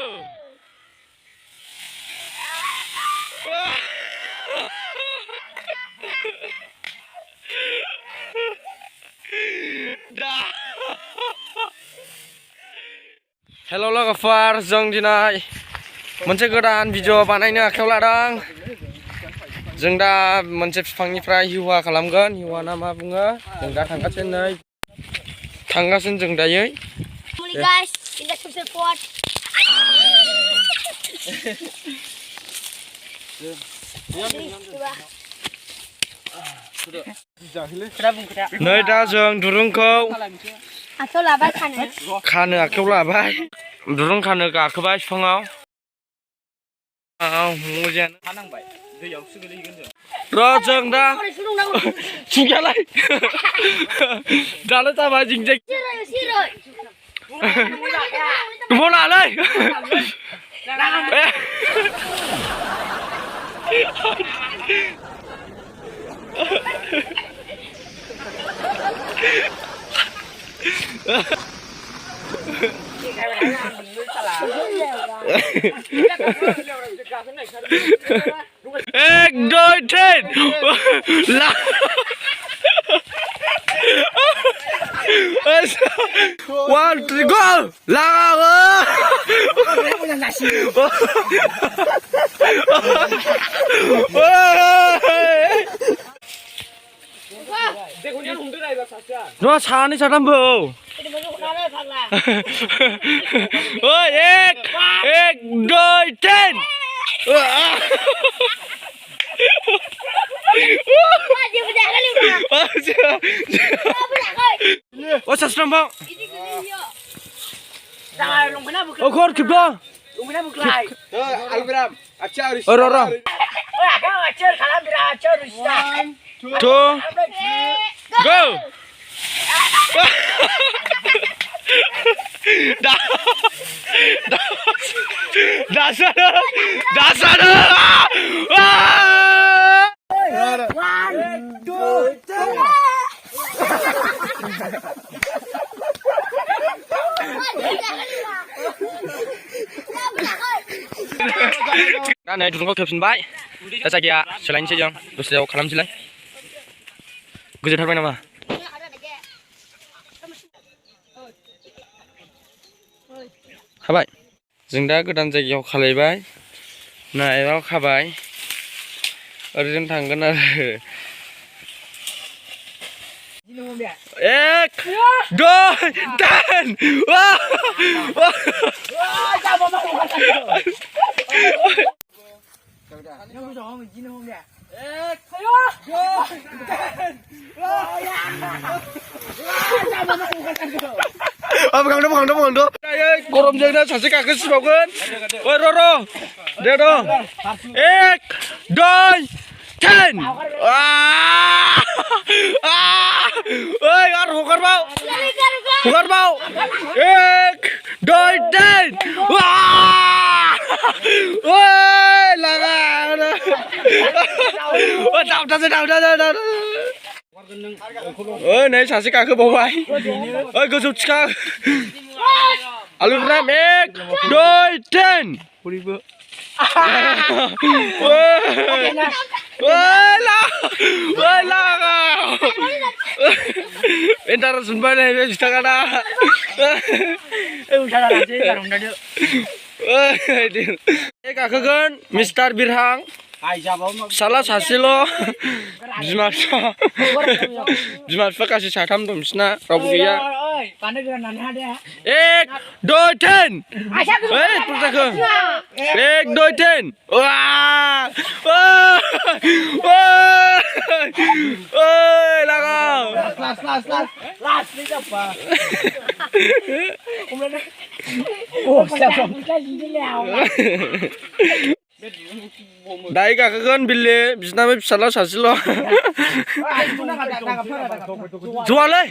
Hello लोगोफोर जों दिनै मोनसे गोदान भिडिअ बानायनो आखायाव लादों। जों दा मोनसे बिफांनिफ्राय हिवा खालामगोन। हिवा ना मा बुङो? जों दा थांगासिनो जों दायो। नै दा जों दुरुंखौ खानो आखायाव लाबाय। दुरुं खानो गाखोबाय बिफाङाव। र' जों दा सुगालाय दानो जाबाय जिंजों बनालै एक दुई तीन one three go nó xa đi bầu ơi एक दुई तीन ôi sao không bao ôi con kịp đó rồi two go dasar one two three दा नै दुरुंखौ खेबफिनबाय दा जायगाया सोलायनोसै जों दसे जायगायाव खालामसैलाय गोजोनथारबाय नामा खाबाय जों दा गोदान जायगायाव खालायबाय नायाव खाबाय ओरैजों थांगोन आरो एक दुई तीन गरमजोंनो सासे गाखोसिबावगोन ओइ र' दे एक दुइ तीन ओइ आरो हगारबाव एक दुइ तीन ओइ लागा ओइ नै सासे गाखोबावबाय ओइ गोजौ थिखा आलुग्राम एक दुइ तीन Entar sumpah nih, bisa kena. Kakak Mister Birhang, salah sasilo, Bimas kasih satam tuh misna, kamu dia. Ek, doi ten, ek doi ten, wah, Last nih apa? Oh, siapa? Dai kakak beli, bisa namanya salah sasilo. Jualnya?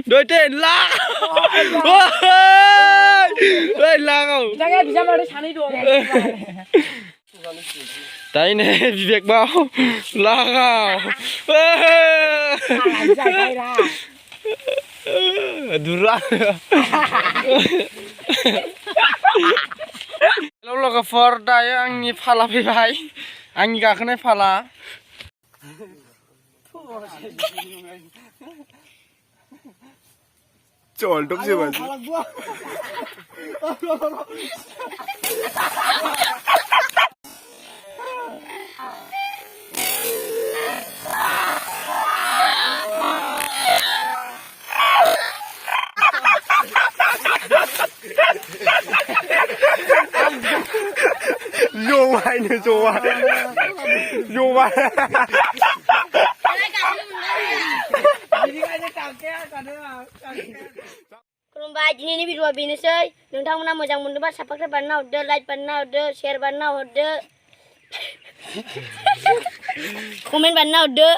Doi ten lah. Woi lah kau. Bisa baru sana itu. Đây nè, việc bao là Durang. Hello logoफोर दायो आंनि फाला फैबाय आंनि गाखोनाय फाला Chol dong sih mas. Vô vai nữa vô vai. Vô vai. खुलुमबाय दिनैनि भिडिअआ बेनोसै नोंथांमोना मोजां मोनोबा साबस्क्राइब बानायना हरदो लाइक बानायना हरदो शेयार बानायना हरदो कमेन्ट बानायना हरदो